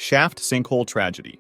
Shaft Sinkhole Tragedy.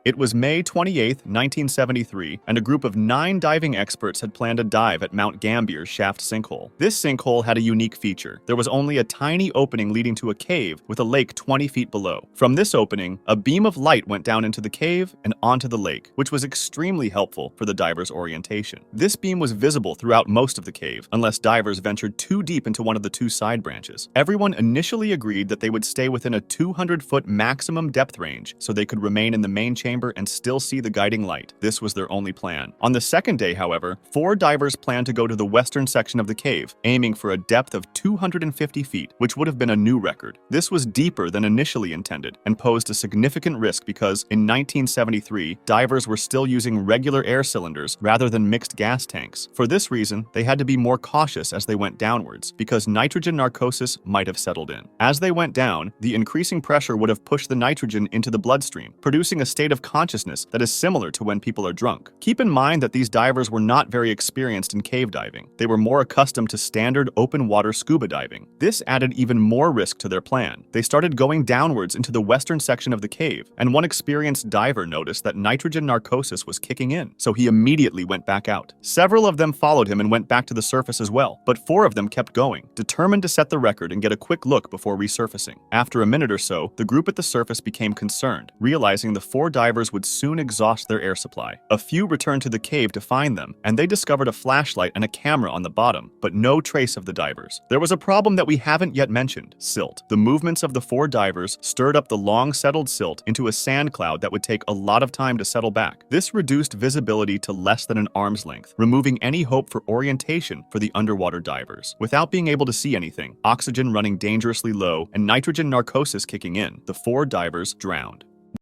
It was May 28, 1973, and a group of 9 diving experts had planned a dive at Mount Gambier's Shaft Sinkhole. This sinkhole had a unique feature. There was only a tiny opening leading to a cave with a lake 20 feet below. From this opening, a beam of light went down into the cave and onto the lake, which was extremely helpful for the divers' orientation. This beam was visible throughout most of the cave, unless divers ventured too deep into one of the 2 side branches. Everyone initially agreed that they would stay within a 200-foot maximum depth range so they could remain in the main chamber and still see the guiding light. This was their only plan. On the second day, however, 4 divers planned to go to the western section of the cave, aiming for a depth of 250 feet, which would have been a new record. This was deeper than initially intended and posed a significant risk because, in 1973, divers were still using regular air cylinders rather than mixed gas tanks. For this reason, they had to be more cautious as they went downwards, because nitrogen narcosis might have settled in. As they went down, the increasing pressure would have pushed the nitrogen into the bloodstream, producing a state of consciousness that is similar to when people are drunk. Keep in mind that these divers were not very experienced in cave diving. They were more accustomed to standard open water scuba diving. This added even more risk to their plan. They started going downwards into the western section of the cave, and one experienced diver noticed that nitrogen narcosis was kicking in, so he immediately went back out. Several of them followed him and went back to the surface as well, but 4 of them kept going, determined to set the record and get a quick look before resurfacing. After a minute or so, the group at the surface became concerned, realizing the 4 divers would soon exhaust their air supply. A few returned to the cave to find them, and they discovered a flashlight and a camera on the bottom, but no trace of the divers. There was a problem that we haven't yet mentioned: silt. The movements of the 4 divers stirred up the long settled silt into a sand cloud that would take a lot of time to settle back. This reduced visibility to less than an arm's length, removing any hope for orientation for the underwater divers. Without being able to see anything, oxygen running dangerously low, and nitrogen narcosis kicking in, the 4 divers drowned.